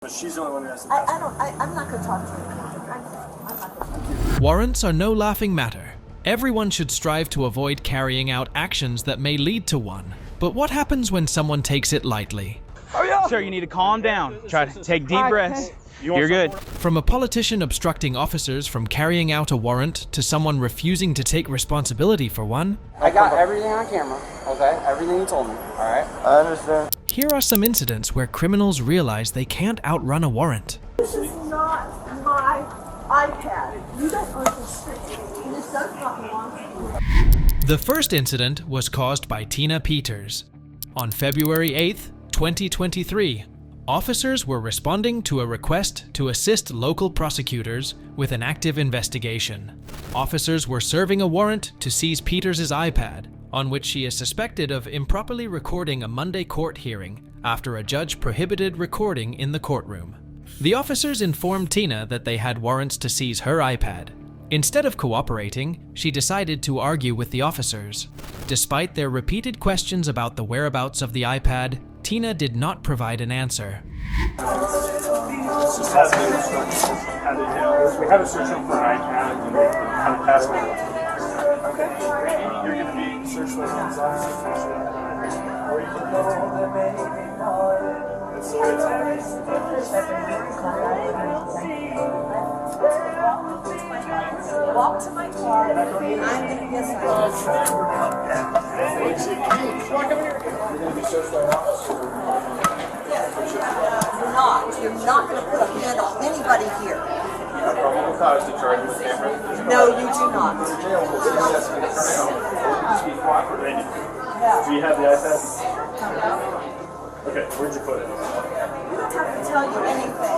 But she's the only one who has to I'm not going to talk to you. I'm not going to talk to you. Warrants are no laughing matter. Everyone should strive to avoid carrying out actions that may lead to one. But what happens when someone takes it lightly? Sir, you need to calm down. Try to take deep breaths. You're good. From a politician obstructing officers from carrying out a warrant to someone refusing to take responsibility for one, I got everything on camera, okay? Everything you told me, alright? I understand. here are some incidents where criminals realize they can't outrun a warrant. This is not my iPad. You guys are restricted. This does not belong to you. The first incident was caused by Tina Peters. On February 8th, 2023, officers were responding to a request to assist local prosecutors with an active investigation. Officers were serving a warrant to seize Peters' iPad, on which she is suspected of improperly recording a Monday court hearing after a judge prohibited recording in the courtroom. The officers informed Tina that they had warrants to seize her iPad. Instead of cooperating, she decided to argue with the officers. Despite their repeated questions about the whereabouts of the iPad, Tina did not provide an answer. just has been instructions how to do. We have a search warrant for an iPad and how to pass it. You're going to be searched by one officer. Or you can Walk to my car. I'm going to get You're not going to put a hand on anybody here. probable cause to charge with pavement. No, you do not. Do you have the iPad? Okay, where'd you put it? We don't have to tell you anything.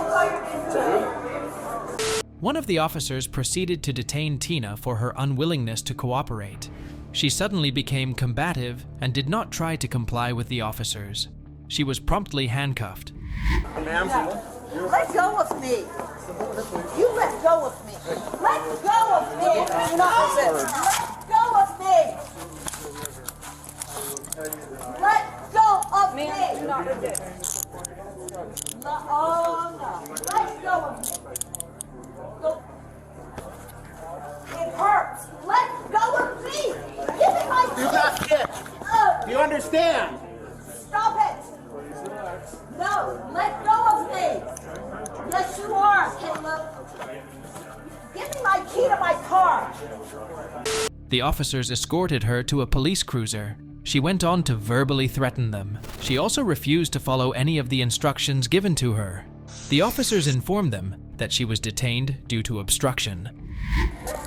One of the officers proceeded to detain Tina for her unwillingness to cooperate. She suddenly became combative and did not try to comply with the officers. She was promptly handcuffed. Let go of me. You let go of me. Let go of me. Do not resist. Let go of me. Let go of me. Do not resist. Oh no. Let go of me. Go. It hurts. Let go of me. Give me my You got kicked. Do you understand? Stop it. No, let go of me. Yes, you are, Caleb. Give me my key to my car. The officers escorted her to a police cruiser. She went on to verbally threaten them. She also refused to follow any of the instructions given to her. The officers informed them that she was detained due to obstruction.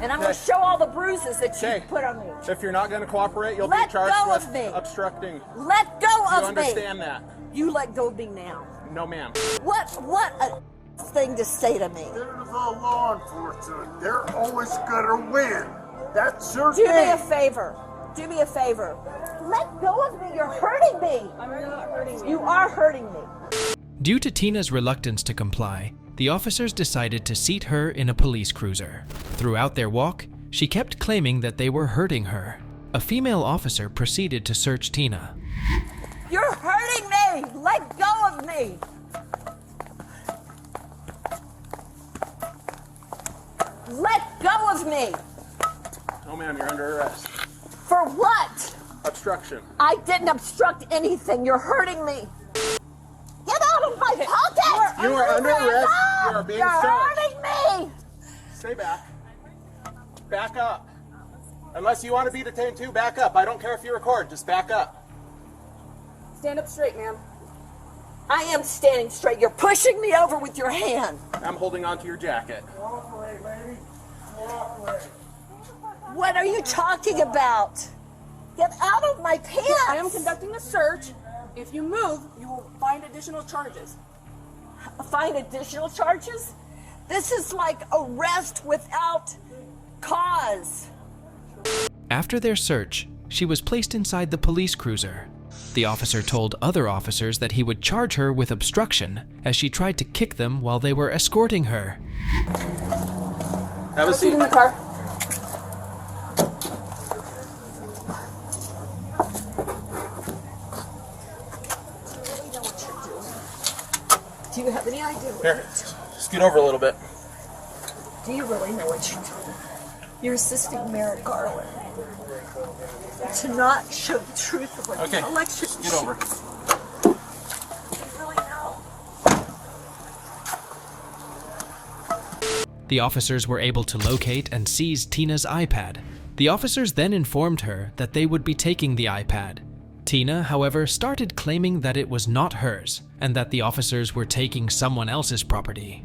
And I'm going to show all the bruises that you put on me. If you're not going to cooperate, you'll Let be charged go with of me. obstructing. Let go You of me. understand that? You let go of me now. No, ma'am. What a thing to say to me. There's a law enforcement. They're always gonna win. That's your Do me a game. favor. Do me a favor. Let go of me. You're hurting me. I'm not hurting you. You are hurting me. Due to Tina's reluctance to comply, the officers decided to seat her in a police cruiser. Throughout their walk, she kept claiming that they were hurting her. A female officer proceeded to search Tina. You're hurting me. Let go of me. Let go of me. No, ma'am, you're under arrest. For what? Obstruction. I didn't obstruct anything. You're hurting me. Get out of my pocket. You are under arrest. You are being You're searched. hurting me. Stay back. Back up. Unless you want to be detained too, back up. I don't care if you record, just back up. Stand up straight, ma'am. I am standing straight. You're pushing me over with your hand. I'm holding onto your jacket. Cooperate, lady. Cooperate. What are you talking about? Get out of my pants. I am conducting a search. If you move, you will find additional charges. Find additional charges? This is like arrest without cause. After their search, she was placed inside the police cruiser. The officer told other officers that he would charge her with obstruction as she tried to kick them while they were escorting her. Have a seat. In the car. Do you have any idea what Here, you're doing? scoot over a little bit. Do you really know what you're doing? You're assisting Merrick Garland to not show the truth of what Okay, the election scoot over. You really know. The officers were able to locate and seize Tina's iPad. The officers then informed her that they would be taking the iPad. Tina, however, started claiming that it was not hers and that the officers were taking someone else's property.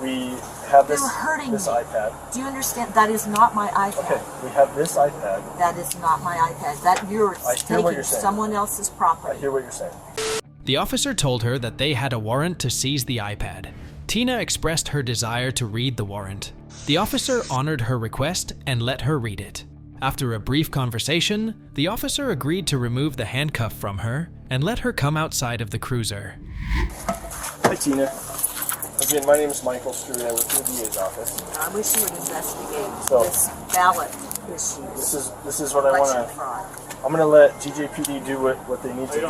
We have They this, were hurting this me. iPad. Do you understand? That is not my iPad. Okay, we have this iPad. That is not my iPad. That you're I hear what taking you're saying. someone else's I property. hear what you're saying. The officer told her that they had a warrant to seize the iPad. Tina expressed her desire to read the warrant. The officer honored her request and let her read it. After a brief conversation, the officer agreed to remove the handcuff from her and let her come outside of the cruiser. Hi, Tina. Again, my name is Michael Strude. I work in the DA's office. I wish you would investigate So- this ballot issue. This is what I want Election to. fraud. I'm going to let GJPD do what they need to do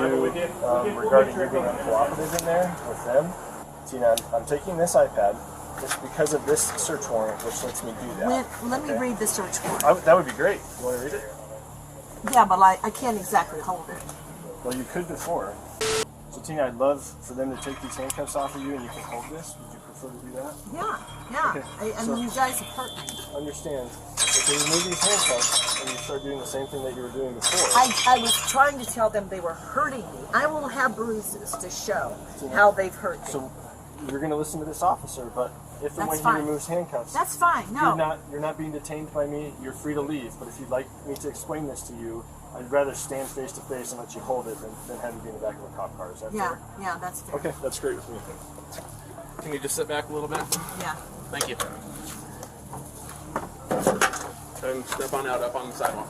regarding you being uncooperative in there with them. Tina, I'm taking this iPad just because of this search warrant, which lets me do that. Let me read the search warrant. That would be great. You want to read it? Yeah, but I can't exactly hold it. Well, you could before. So, Tina, I'd love for them to take these handcuffs off of you and you can hold this. Would you prefer to do that? Yeah. Okay, I so- mean, you guys have hurt me. Understand. If you remove these handcuffs and you start doing the same thing that you were doing before. I was trying to tell them they were hurting me. I will have bruises to show how they've hurt me. So you're going to listen to this officer, but if and That's when fine. he removes handcuffs, That's fine. No. you're not being detained by me. You're free to leave. But if you'd like me to explain this to you, I'd rather stand face to face and let you hold it than have you be in the back of a cop car. Is that Yeah, fair? yeah, that's fair. Okay, that's great with me. Can you just sit back a little bit? Yeah. Thank you. And step on out up on the sidewalk.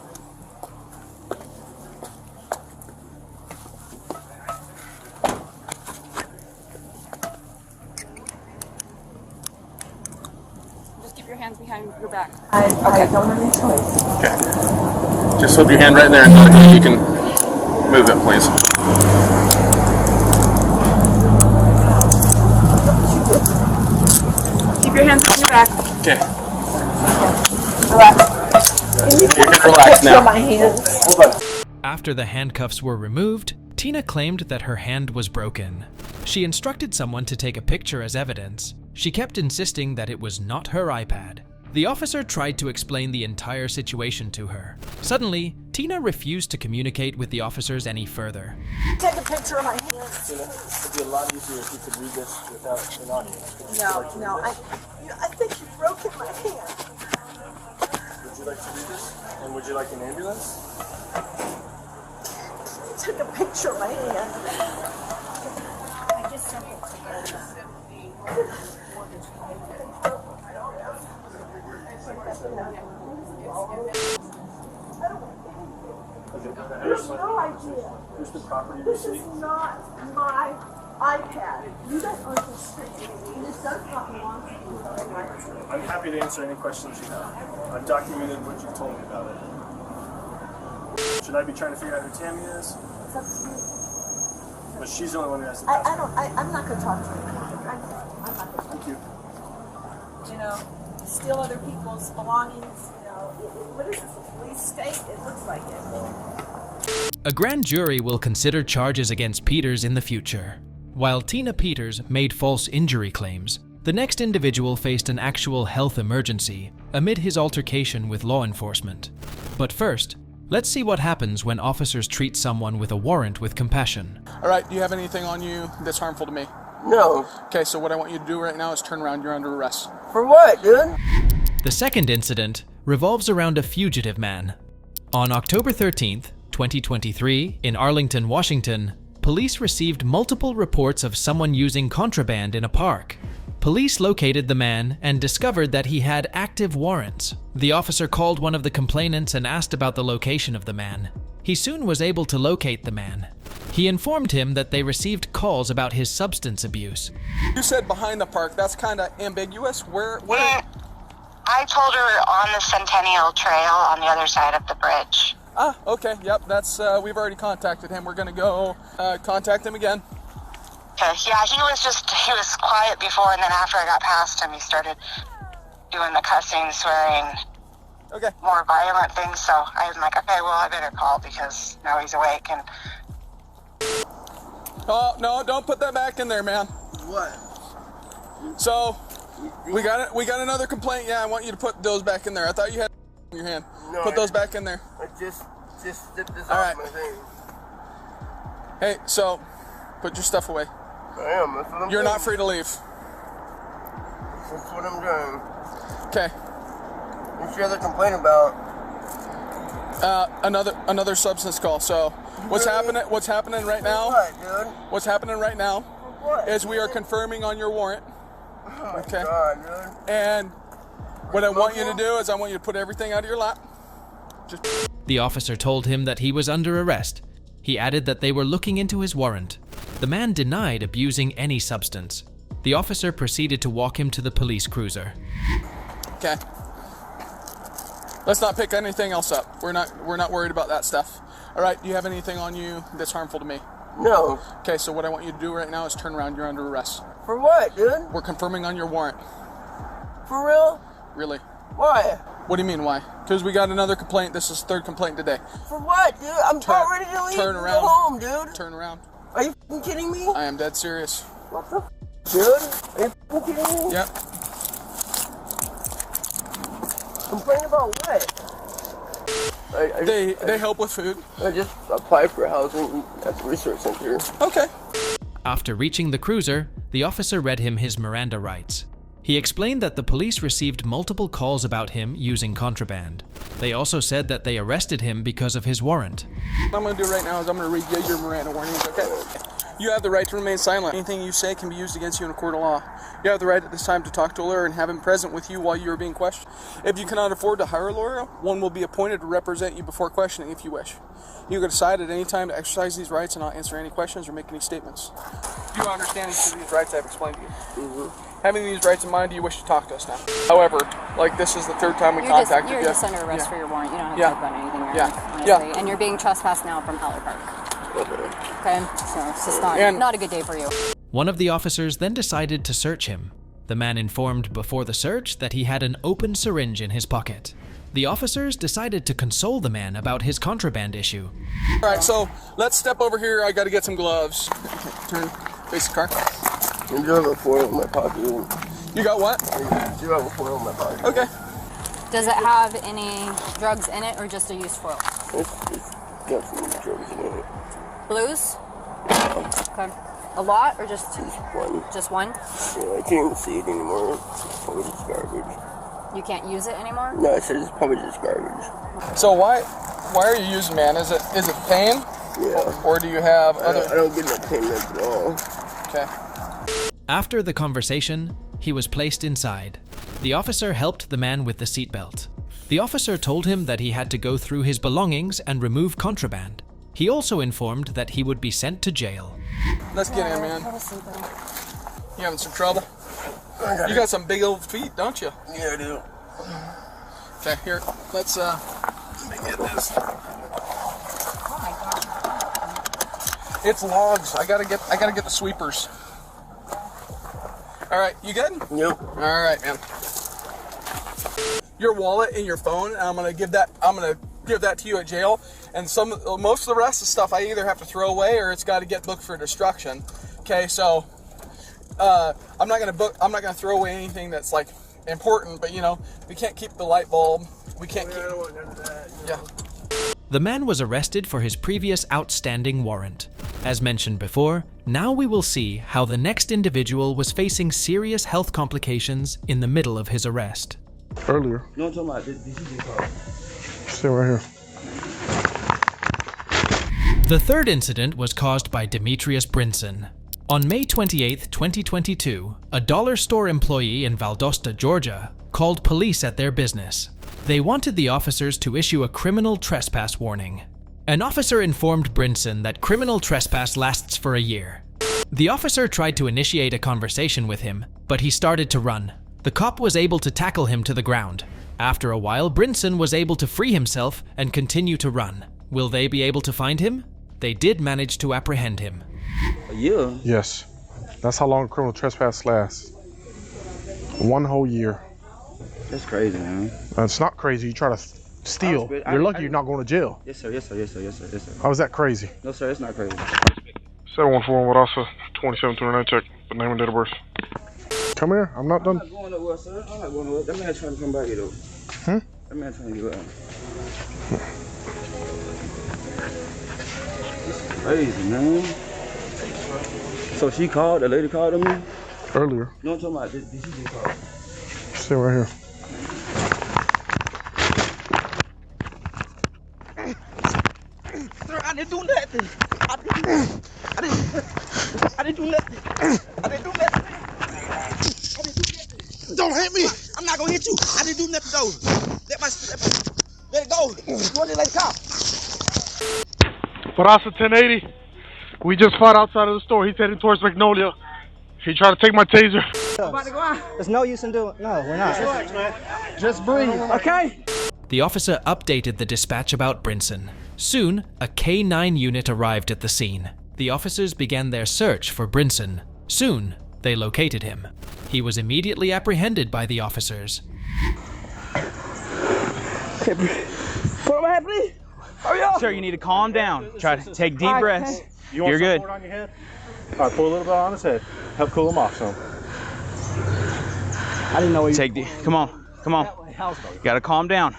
Just keep your hands behind your back. I don't have any choice. Okay. Just hold your hand right there until you can move it, please. Keep your hands behind your back. Okay. Relax. You can relax now. My hands. Hold on. After the handcuffs were removed, Tina claimed that her hand was broken. She instructed someone to take a picture as evidence. She kept insisting that it was not her iPad. The officer tried to explain the entire situation to her. Suddenly, Tina refused to communicate with the officers any further. Take a picture of my hands. Tina, it'd be a lot easier if you could read this without an audience. Would you like to No. read this? I think you've broken my hand. Would you like to read this? And would you like an ambulance? Took a picture of my hand. There's no idea. Here's the property This receipt. is not my iPad. You don't understand. This does not belong to you. I'm happy to answer any questions you have. I've documented what you've told me about it. Should I be trying to figure out who Tammy is? It's up to you. But she's the only one who has the passport. I'm not going to talk to you. I'm not going to. Thank you. You know, steal other people's belongings. You know, what is this? A police state? It looks like it. A grand jury will consider charges against Peters in the future. While Tina Peters made false injury claims, the next individual faced an actual health emergency amid his altercation with law enforcement. But first, let's see what happens when officers treat someone with a warrant with compassion. All right, do you have anything on you that's harmful to me? No. Okay, so what I want you to do right now is turn around. You're under arrest. For what, dude? The second incident revolves around a fugitive man. On October 13th, 2023, in Arlington, Washington, police received multiple reports of someone using contraband in a park. Police located the man and discovered that he had active warrants. The officer called one of the complainants and asked about the location of the man. He soon was able to locate the man. He informed him that they received calls about his substance abuse. You said behind the park. That's kind of ambiguous. Where? I told her on the Centennial Trail on the other side of the bridge. Ah, okay. Yep, that's, we've already contacted him. We're going to go contact him again. Okay, yeah, he was quiet before, and then after I got past him, he started doing the cussing, swearing, okay, more violent things, so I was like, okay, well, I better call because now he's awake, and... Oh, no, don't put that back in there, man. What? So, we got another complaint. Yeah, I want you to put those back in there. I thought you had in your hand. No, put those back in there. I just zipped this All off right. my thing. Hey, so, put your stuff away. I am, that's what I'm You're doing. not free to leave. That's what I'm doing. Okay. What's your other complaint about? Another substance call. So, what's happening right now? What, dude? What's happening right now What? is we are confirming on your warrant. Oh my Okay. God, dude. And what I want you to do is I want you to put everything out of your lap. Just... The officer told him that he was under arrest. He added that they were looking into his warrant. The man denied abusing any substance. The officer proceeded to walk him to the police cruiser. Okay. Let's not pick anything else up. We're not worried about that stuff. All right, do you have anything on you that's harmful to me? No. Okay, so what I want you to do right now is turn around. You're under arrest. For what, dude? We're confirming on your warrant. For real? Really? Why? What do you mean, why? Because we got another complaint. This is third complaint today. For what, dude? I'm about ready to leave Turn and around. go home, dude. Turn around. Are you f***ing kidding me? I am dead serious. What the f***, dude? Are you f***ing kidding me? Yep. Complain about what? They help with food. I just applied for housing at the research center. Okay. After reaching the cruiser, the officer read him his Miranda rights. He explained that the police received multiple calls about him using contraband. They also said that they arrested him because of his warrant. What I'm going to do right now is I'm going to read you your Miranda warnings, okay? You have the right to remain silent. Anything you say can be used against you in a court of law. You have the right at this time to talk to a lawyer and have him present with you while you are being questioned. If you cannot afford to hire a lawyer, one will be appointed to represent you before questioning if you wish. You can decide at any time to exercise these rights and not answer any questions or make any statements. You understand each of these rights I've explained to you. Mm-hmm. Having these rights in mind, do you wish to talk to us now? However, like this is the third time we contacted you. You're just under arrest for your warrant. You don't have to talk about anything right Yeah. now, honestly. And you're being trespassed now from Heller Park. Okay? So it's just not a good day for you. One of the officers then decided to search him. The man informed before the search that he had an open syringe in his pocket. The officers decided to console the man about his contraband issue. All right, so let's step over here. I got to get some gloves. Turn, face the car. I do have a foil in my pocket. You got what? I do have a foil in my pocket. Okay. Does it have any drugs in it or just a used foil? It's got some drugs in it. Blues? Okay. A lot or just one? Just one? Yeah, I can't even see it anymore. It's probably just garbage. You can't use it anymore? No, I said it's probably just garbage. So why are you using, man? Is it pain? Yeah. Or do you have other? I don't get no pain at all. Okay. After the conversation, he was placed inside. The officer helped the man with the seatbelt. The officer told him that he had to go through his belongings and remove contraband. He also informed that he would be sent to jail. Let's get in, man. You having some trouble? You got some big old feet, don't you? Yeah, I do. Okay, here. Let me get this. It's logs. I gotta get the sweepers. All right, you good? Yep. All right, man. Your wallet and your phone. I'm gonna give that to you at jail. And most of the rest of the stuff I either have to throw away or it's got to get booked for destruction. Okay, so I'm not gonna throw away anything that's like important. But you know, we can't keep the light bulb. We can't keep. I don't want none of that. Yeah. The man was arrested for his previous outstanding warrant. As mentioned before, now we will see how the next individual was facing serious health complications in the middle of his arrest. Earlier. No, I'm talking about this. Stay right here. The third incident was caused by Demetrius Brinson. On May 28, 2022, a dollar store employee in Valdosta, Georgia, called police at their business. They wanted the officers to issue a criminal trespass warning. An officer informed Brinson that criminal trespass lasts for a year. The officer tried to initiate a conversation with him, but he started to run. The cop was able to tackle him to the ground. After a while, Brinson was able to free himself and continue to run. Will they be able to find him? They did manage to apprehend him. A year? Yes. That's how long criminal trespass lasts. 1 whole year. That's crazy, man. It's not crazy. You try to steal. You're lucky you're not going to jail. Yes, sir. Yes, sir. Yes, sir. Yes, sir. Yes, sir. How is that crazy? No, sir. It's not crazy. 714 with also 2729 check. The name and date of birth. Come here. I'm not done. I'm not going nowhere, sir. I'm not going nowhere. That man trying to come back here, though. That man trying to get out. This is crazy, man. So she called, the lady called me? Earlier. No, I'm talking about, did she just call? Stay right here. Sir, I didn't do nothing. I didn't do nothing. I didn't do nothing. Don't hit me. I'm not gonna hit you. I didn't do nothing though. Let it go. You want to let it go? Barasa 1080. We just fought outside of the store. He's heading towards Magnolia. He tried to take my taser. There's no use in doing. No, we're not. Relax, man. Just breathe. Okay. The officer updated the dispatch about Brinson. Soon, a K-9 unit arrived at the scene. The officers began their search for Brinson. Soon, they located him. He was immediately apprehended by the officers. What happened? Sir, you need to calm down. Try to take deep breaths. You're good. On your head? All right, pull a little bit on his head. Help cool him off some. I didn't know you. Come on. You gotta calm down.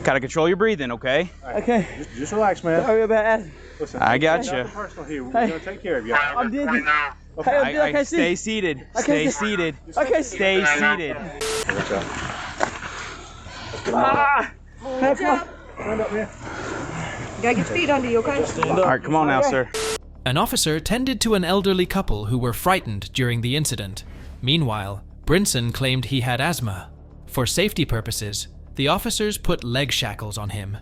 Gotta control your breathing, okay? Right. Okay. Just relax, man. Sorry about that. Listen, I got you. Personal here. We're gonna take care of you. I'm dizzy. Okay, stay seated. Stay seated. Okay. Stay seated. Come on. Stand up, man. You gotta get your feet under you, okay? All right, come on now, sir. An officer tended to an elderly couple who were frightened during the incident. Meanwhile, Brinson claimed he had asthma. For safety purposes, the officers put leg shackles on him.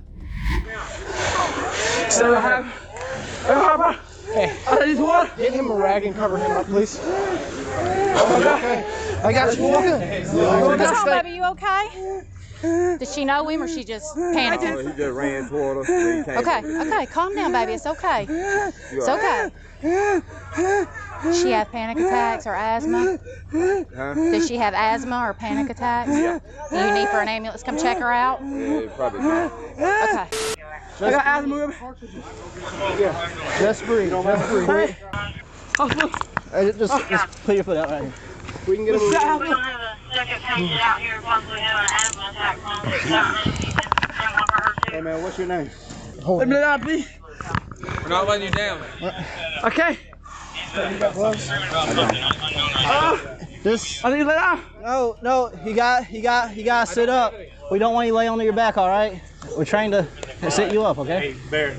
Hey, get him a rag and cover him up, please. Okay. I got you. What's wrong, baby? You okay? Did she know him or she just panicking? He just ran toward her. Okay, calm down, baby. It's okay. It's okay. Does she have panic attacks or asthma? Does she have asthma or panic attacks? Yeah. Do you need for an ambulance to come check her out? Yeah, probably not. Okay. I got asthma. Yeah. Just breathe. Hey, just put your foot out right here. We can get him. Hey man, what's your name? Let me out, please. We're not letting you down. Okay. You got gloves? This. I need to lay down. No. You got to sit up. We don't want you to lay on your back. All right. We're trying to sit you up. Okay. Hey, Barry.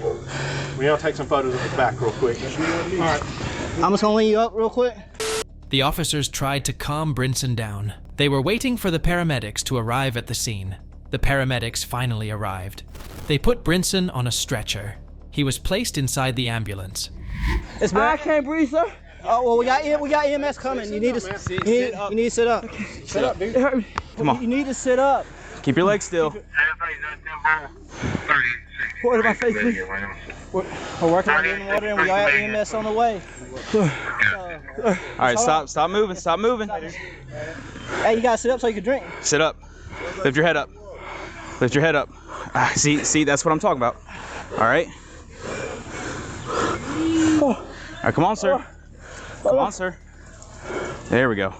We're gonna take some photos of his back real quick. All right. I'm just gonna lay you up real quick. The officers tried to calm Brinson down. They were waiting for the paramedics to arrive at the scene. The paramedics finally arrived. They put Brinson on a stretcher. He was placed inside the ambulance. I can't breathe, sir. Oh well, we got EMS coming. You need to sit up. Okay. Sit up, dude. Come on. You need to sit up. Keep your legs still. What did my face be? We're working on getting water and we got EMS on the way. All right, stop moving. Hey, you gotta sit up so you can drink. Sit up. Lift your head up. See, that's what I'm talking about. All right. All right, come on, sir. There we go.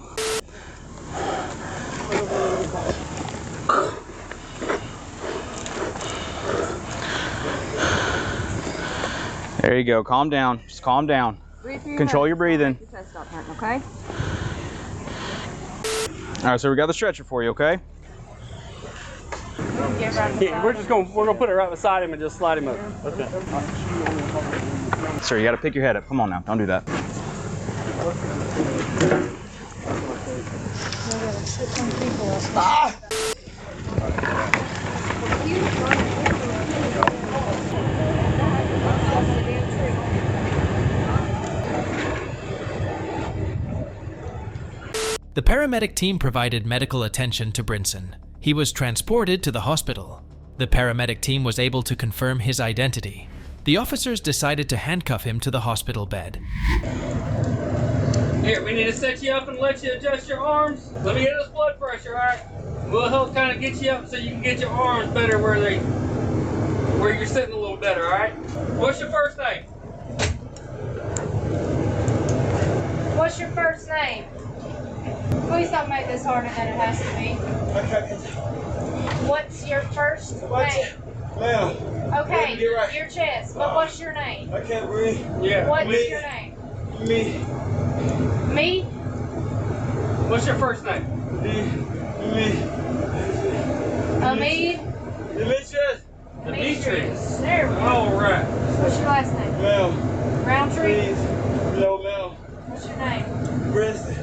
There you go. Calm down. Just calm down. Control your breathing. Okay. All right, so we got the stretcher for you, okay? Yeah, we're gonna put it right beside him and just slide him up. Okay. Sir, you gotta pick your head up. Come on now, don't do that. The paramedic team provided medical attention to Brinson. He was transported to the hospital. The paramedic team was able to confirm his identity. The officers decided to handcuff him to the hospital bed. Here, we need to set you up and let you adjust your arms. Let me get this blood pressure, all right? We'll help kind of get you up so you can get your arms better where you're sitting a little better, all right? What's your first name? What's your first name? Please don't make this harder than it has to be. What's your first name? Ma'am. Okay, Right. your chest, but what's your name? I can't breathe. Yeah. What's your name? Me. Me? What's your first name? Me. Hamid? Demetrius. Demetrius. There we go. All right. What's your last name? Ma'am. Roundtree? Please. No, ma'am. What's your name? Preston.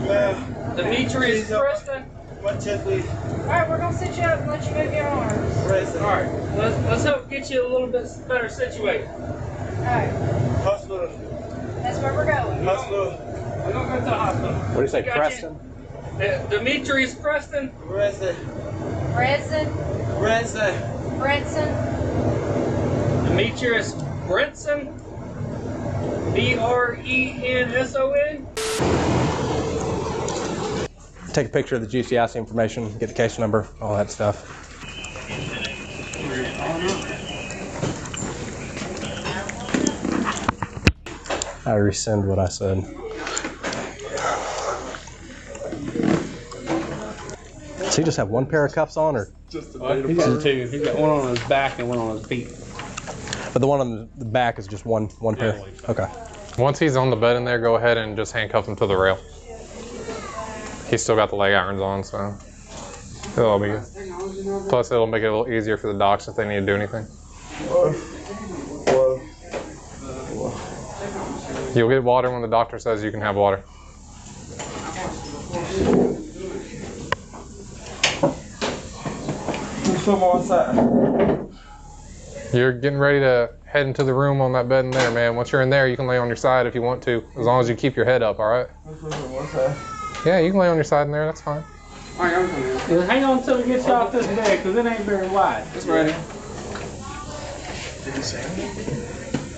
Ma'am. Demetrius Preston. My chest, please. Alright, we're gonna sit you up and let you move your arms. Preston. All right. Let's help get you a little bit better situated. Alright, Hospital. that's where we're going. Hospital. We're gonna go to the hospital. What do you say, Got Preston? Demetrius Preston. Preston. Brenson? Preston. Brenson? Demetrius Brenson. Brenson. Take a picture of the GCIC information, get the case number, all that stuff. I rescind what I said. Does he just have one pair of cuffs on, or? He's got two. He's got one on his back and one on his feet. But the one on the back is just one pair? Okay. Once he's on the bed in there, go ahead and just handcuff him to the rail. He's still got the leg irons on, so it'll be good. Plus, it'll make it a little easier for the docs if they need to do anything. You'll get water when the doctor says you can have water. You're getting ready to head into the room on that bed in there, man. Once you're in there, you can lay on your side if you want to, as long as you keep your head up, all right? Yeah, you can lay on your side in there, that's fine. All right, I'm coming. Yeah, hang on until we get you off this bed, because it ain't very wide. It's ready. Did he say anything?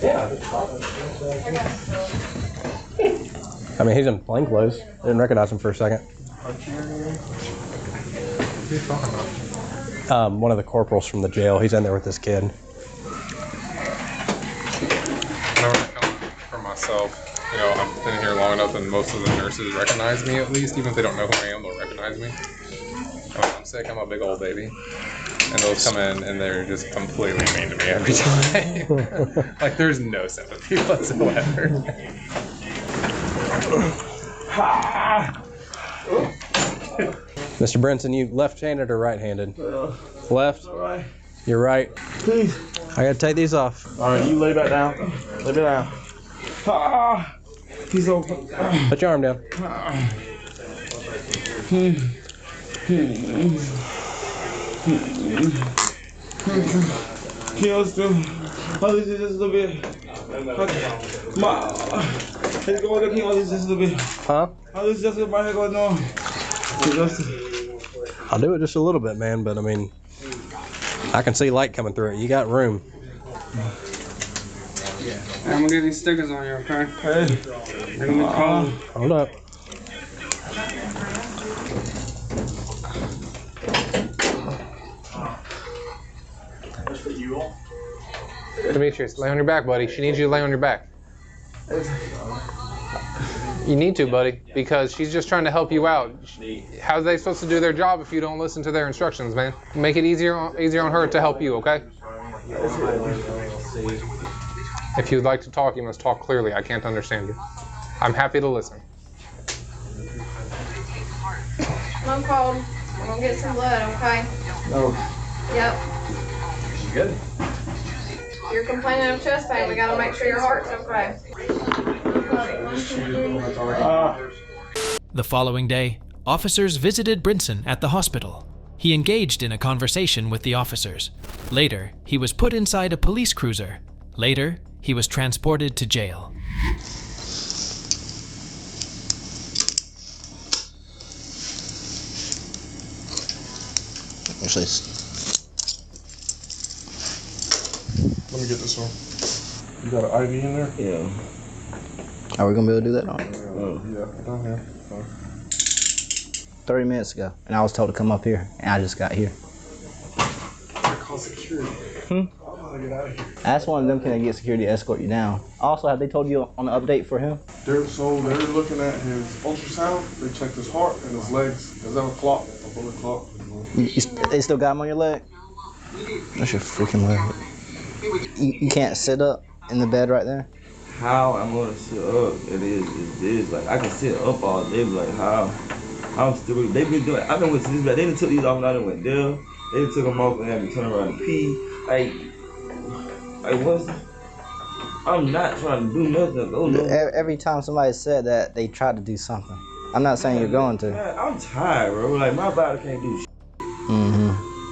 Yeah. I mean, he's in plain clothes. I didn't recognize him for a second. One of the corporals from the jail. He's in there with this kid. Whenever I come for myself, you know, I've been here long enough and most of the nurses recognize me at least, even if they don't know who I am, they'll recognize me. And when I'm sick, I'm a big old baby. And those come in and they're just completely mean to me every time. Like, there's no sympathy whatsoever. Mr. Brinson, you left-handed or right-handed? Left? Right. You're right. Please. I gotta take these off. All right, you lay back down. Lay back down. He's open. Put your arm down. Kills too. Oh, this is just a little bit. Let's go with the king. Oh, this is just a little bit. Huh? Oh, this is just my head going on. I'll do it just a little bit, man, but I mean, I can see light coming through it. You got room. I'm gonna get these stickers on you, okay? Hey. They're gonna be cold. Hold up. Demetrius, lay on your back, buddy. She needs you to lay on your back. You need to, buddy, because she's just trying to help you out. How are they supposed to do their job if you don't listen to their instructions, man? Make it easier on her to help you, okay? If you'd like to talk, you must talk clearly. I can't understand you. I'm happy to listen. I'm cold. I'm gonna get some blood, okay? No. Yep. Good. You're complaining of chest pain. We gotta make sure your heart's okay. The following day, officers visited Brinson at the hospital. He engaged in a conversation with the officers. Later, he was put inside a police cruiser. Later, he was transported to jail. What's this? Let me get this one. You got an ID in there? Yeah. Are we gonna be able to do that? Yeah, down here. 30 minutes ago, and I was told to come up here, and I just got here. Call security. I'm gonna get out of here. Ask one of them, can they get security to escort you down? Also, have they told you on the update for him? They're looking at his ultrasound. They checked his heart and his legs. Does that have a clot? A bullet clot? They still got him on your leg? That's your freaking leg. You can't sit up in the bed right there? How I'm gonna sit up? It is like I can sit up all day, but like how? I'm still. They've been doing. I've been with this. They done took these off and I done went there. They done took them off and had me turn around and pee. Like what's? I'm not trying to do nothing. Oh, no. Every time somebody said that, they tried to do something. I'm not saying you're going to. Man, I'm tired, bro. Like my body can't do shit.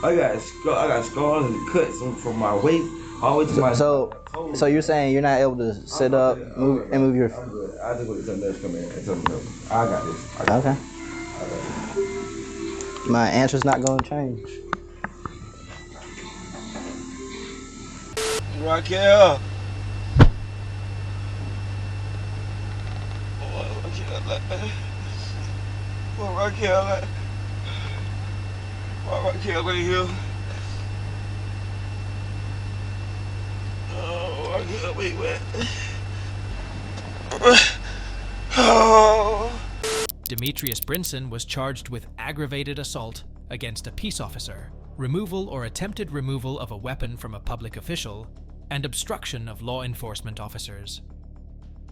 I got scars and cuts from my waist all the way to my. So you're saying you're not able to sit up, move your. I'm good. I just want to nurse come in and tell me, I got this. Okay. My answer's not going to change. Raquel. Raquel. Raquel right here. Oh, Raquel, wait, wait. Oh. Demetrius Brinson was charged with aggravated assault against a peace officer, removal or attempted removal of a weapon from a public official, and obstruction of law enforcement officers.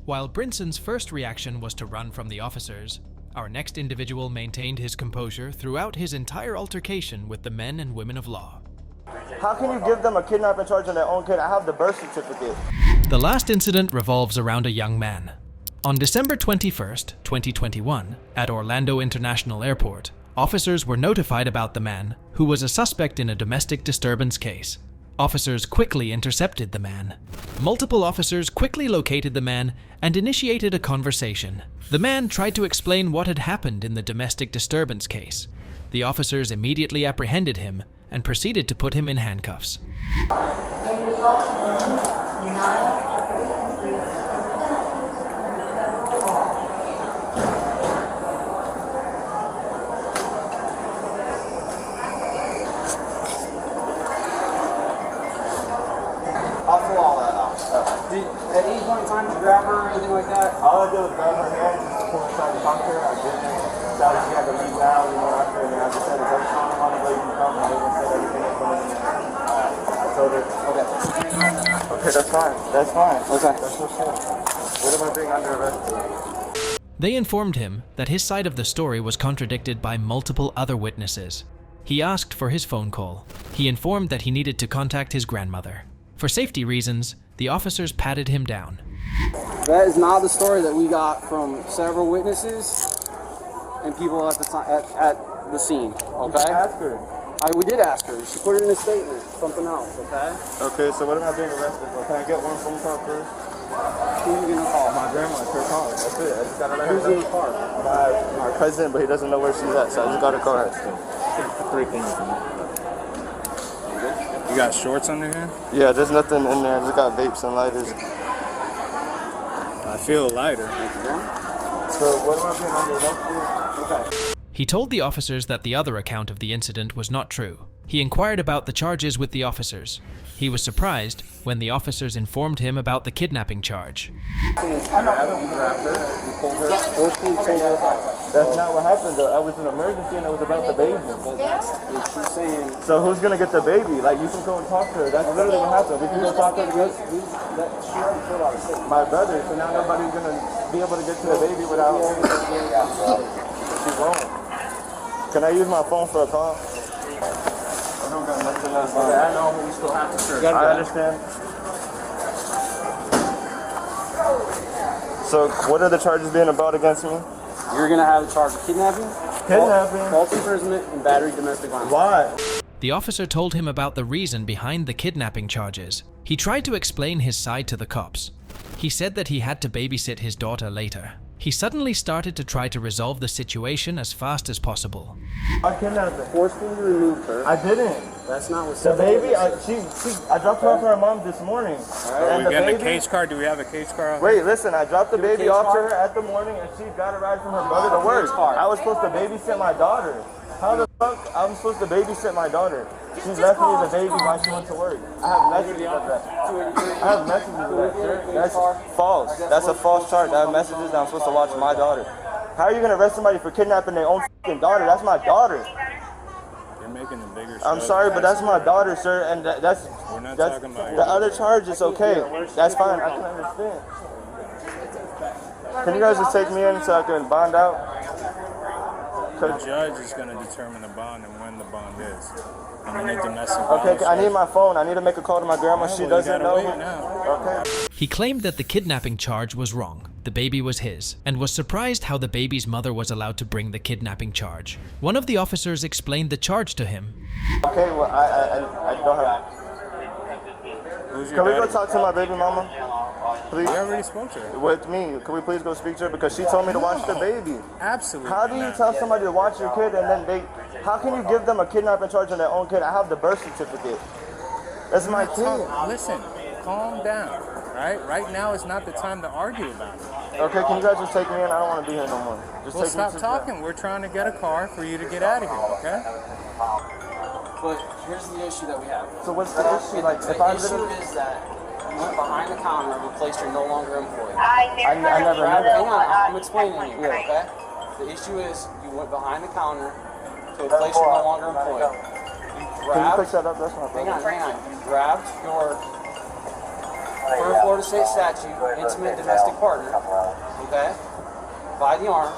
While Brinson's first reaction was to run from the officers, our next individual maintained his composure throughout his entire altercation with the men and women of law. How can you give them a kidnapping charge on their own kid? I have the birth certificate. The last incident revolves around a young man. On December 21st, 2021, at Orlando International Airport, officers were notified about the man, who was a suspect in a domestic disturbance case. Officers quickly intercepted the man. Multiple officers quickly located the man and initiated a conversation. The man tried to explain what had happened in the domestic disturbance case. The officers immediately apprehended him and proceeded to put him in handcuffs. I'll pull all that off. At any point in time, did you grab her or anything like that? All I did was grab her hand, just pull inside the bunker. I didn't tell her she had to leave now, after, and I just said, it's every time on the way you can come, and I even said everything that's going in there. I told her, okay. Okay, that's fine. That's fine. Okay. That's what's good. What am I being under arrest for? They informed him that his side of the story was contradicted by multiple other witnesses. He asked for his phone call. He informed that he needed to contact his grandmother. For safety reasons, the officers patted him down. That is not the story that we got from several witnesses and people at the time at the scene. Okay. You asked her. We did ask her. She put it in a statement. Something else. Okay. Okay. So what am I being arrested for? Can I get one phone call first? Who are you gonna call? My grandma. Her car. That's it. I just gotta let her Who's know. in the car? My cousin, but he doesn't know where she's at, so I just gotta call her. Three things. You got shorts under here? Yeah, there's nothing in there. I just got vapes and lighters. I feel lighter. So what am I being under arrest for? Okay. He told the officers that the other account of the incident was not true. He inquired about the charges with the officers. He was surprised when the officers informed him about the kidnapping charge. That's not what happened though. I was in an emergency and it was about the baby. She's saying. So who's gonna get the baby? Like you can go and talk to her. That's literally what happened. We can go talk to her. My brother. So now nobody's gonna be able to get to the baby without. She won't. Can I use my phone for a call? I don't got nothing. nothing else. I know, but we still have to search. I understand. So, what are the charges being brought against me? You're gonna have a charge of kidnapping, false imprisonment, and battery domestic violence. Why? The officer told him about the reason behind the kidnapping charges. He tried to explain his side to the cops. He said that he had to babysit his daughter later. He suddenly started to try to resolve the situation as fast as possible. I kidnapped her. Forcefully removed her. I didn't. That's not what the baby. I dropped her off to her mom this morning. Are we getting a cage car? Do we have a cage car? Wait, listen. I dropped the baby off to her at the morning, and she got a ride from her brother to work. I was supposed to babysit my daughter. How the fuck I'm supposed to babysit my daughter? She left me the baby while she went to work. I have messages of that. I have messages of that, sir. That's false. That's a false charge. I have messages that I'm supposed to watch my daughter. How are you going to arrest somebody for kidnapping their own fucking daughter? That's my daughter. You're making a bigger I'm sorry, but that's my daughter, sir, and that's the other charge is okay. That's fine. I can understand. Can you guys just take me in so I can bond out? The judge is going to determine the bond and when the bond is. I'm going to domestic Okay, I need my phone. I need to make a call to my grandma. She doesn't know. Okay. He claimed that the kidnapping charge was wrong. The baby was his, and was surprised how the baby's mother was allowed to bring the kidnapping charge. One of the officers explained the charge to him. Okay, well, I don't have... Can we go talk to my baby mama? Please? We already spoke to her. With me. Can we please go speak to her? Because she told me to watch the baby. Absolutely. How do you tell somebody to watch your kid and then they... How can you give them a kidnapping charge on their own kid? I have the birth certificate. That's my kid. Listen, calm down. Right now is not the time to argue about it. Okay, can you guys just take me in? I don't want to be here no more. Just well, take stop me talking. We're trying to get a car for you to get out of here, okay? But here's the issue that we have. So what's the issue? Like, if I issue is that you went behind the counter and replaced your no longer employee. I never knew that. Hang on, I'm explaining to you, okay? The issue is you went behind the counter to replace your no longer employee. Can you pick that up? That's not hang on. You grabbed your per Florida State statute, intimate domestic partner, okay, by the arm.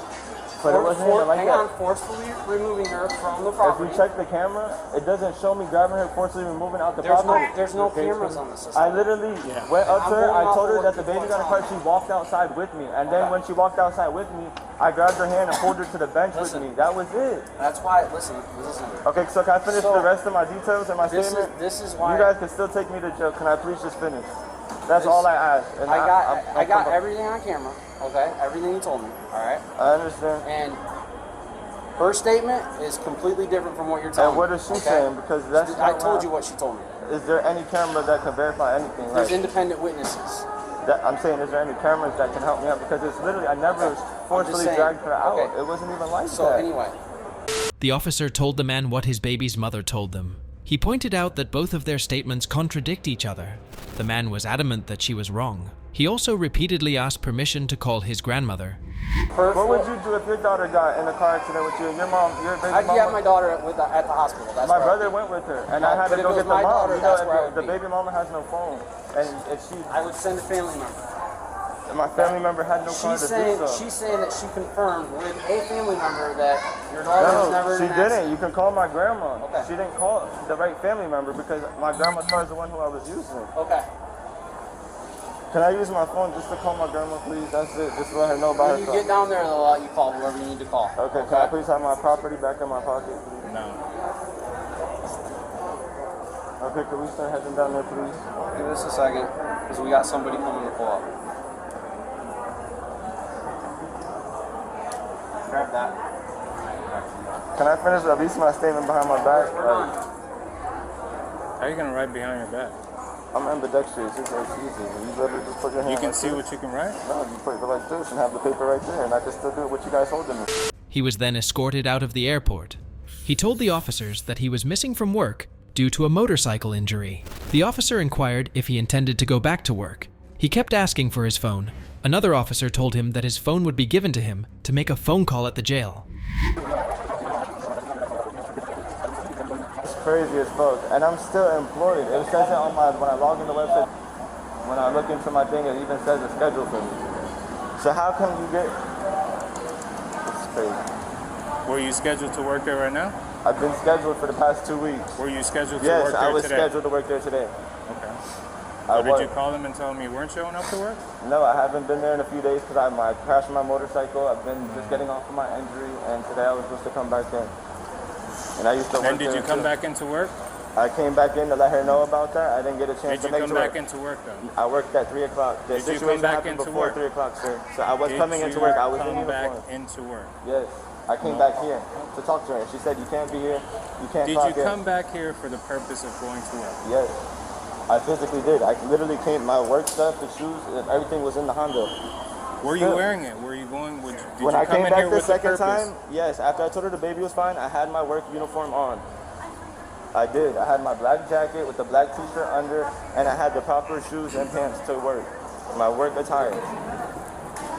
But it wasn't even like that. Forcefully removing her from the If property. you check the camera, it doesn't show me grabbing her, forcibly removing out the property. There's no cameras on the system. I literally went up to her, I told her that the baby got a car, she walked outside with me. And then when she walked outside with me, I grabbed her hand and pulled her to the bench with me. That was it. That's why, listen. Okay, so can I finish the rest of my details and my statement? This is why. You guys can still take me to jail. Can I please just finish? That's all I ask. And I got everything on camera, okay? Everything you told me, all right? I understand. And her statement is completely different from what you're telling me. And what is she saying? Because that's I told you what she told me. Is there any camera that can verify anything? There's independent witnesses. I'm saying, is there any cameras that can help me out? Because it's literally, I never forcibly dragged her out. Okay. It wasn't even like that. So anyway. The officer told the man what his baby's mother told them. He pointed out that both of their statements contradict each other. The man was adamant that she was wrong. He also repeatedly asked permission to call his grandmother. What would you do if your daughter got in a car accident with you and your baby mom? I'd have my daughter at the hospital. That's my brother went with her, and I had to go get the mom. The baby mama has no phone, and if she... I would send a family member. And my family member had no car to do so. She's saying that she confirmed with a family member that your daughter was never in an accident. She didn't. You can call my grandma. Okay. She didn't call the right family member because my grandma's car is the one who I was using. Okay. Can I use my phone just to call my grandma, please? That's it. Just let her know about her. When you get down there, they'll let you call whoever you need to call. Okay. Can I please have my property back in my pocket, please? No. Okay, can we start heading down there, please? Give us a second, because we got somebody coming to pull up. Grab that. Can I finish at least my statement behind my back? How are you going to write behind your back? I'm ambidextrous. It's easy. You literally just put your hand. You can like see this. what you can write? No, you put it like this and have the paper right there, and I can still do what you guys holding me. He was then escorted out of the airport. He told the officers that he was missing from work due to a motorcycle injury. The officer inquired if he intended to go back to work. He kept asking for his phone. Another officer told him that his phone would be given to him to make a phone call at the jail. Crazy as fuck, and I'm still employed. It says it on when I log in the website, when I look into my thing, it even says a schedule for me. So how come you get? It's crazy. Were you scheduled to work there right now? I've been scheduled for the past 2 weeks. Were you scheduled to Yes, work there I was today? scheduled to work there today. Okay. I Did you call them and tell them you weren't showing up to work? No, I haven't been there in a few days because I crashed my motorcycle. I've been just getting off of my injury, and today I was supposed to come back in. And I used to work And did you come back into work? I came back in to let her know about that. I didn't get a chance to make it to work. Did you come back into work though? I worked at 3 o'clock. The Did you situation come back happened into before work? 3 o'clock, sir. So I was Did coming into you work. I was in come uniform. back into work? Yes. I came back here to talk to her. She said, you can't be here. You can't Did talk you here. come back here for the purpose of going to work? Yes. I physically did. I literally came, my work stuff, the shoes, everything was in the Honda. Were you wearing it? Were you going? Did When you I come came in back here the with second a purpose? time, yes, after I told her the baby was fine, I had my work uniform on. I did. I had my black jacket with the black t-shirt under, and I had the proper shoes and pants to work. My work attire.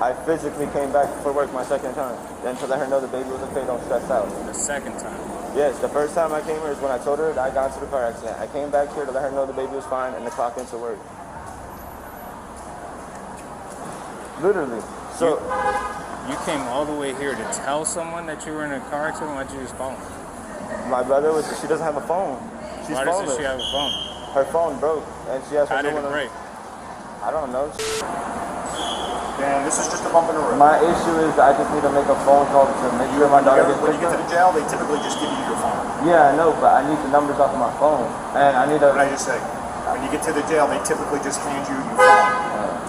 I physically came back for work my second time. Then to let her know the baby was okay, don't stress out. The second time? Yes, the first time I came here is when I told her that I got into the car accident. I came back here to let her know the baby was fine and to clock into work. Literally. So you came all the way here to tell someone that you were in a car accident? Why'd you just call them? my brother she doesn't have a phone. She's Why doesn't she have a phone? Her phone broke and she has her How did new it one. break? I don't know. Dan, this is just a bump in the road. My issue is I just need to make a phone call to make sure my daughter gets When you picked get to up. the jail, they typically just give you your phone. Yeah, I know, but I need the numbers off of my phone. And I need to... What I just say? When you get to the jail, they typically just hand you your phone.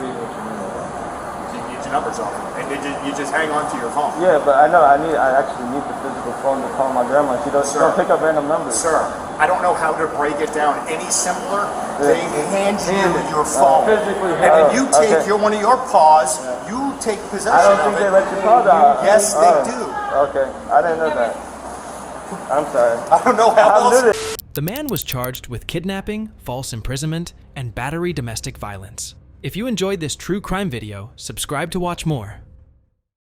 You get your numbers off. And you just hang on to your phone. Yeah, but I know I actually need the physical phone to call my grandma. She don't pick up random numbers. Sir, I don't know how to break it down any simpler. They hand you your phone. Physically, and then you take one of your paws, you take possession I don't of think it. they let you call that. Yes, they do. Okay, I didn't know that. I'm sorry. I don't know how else. The man was charged with kidnapping, false imprisonment, and battery domestic violence. If you enjoyed this true crime video, subscribe to watch more.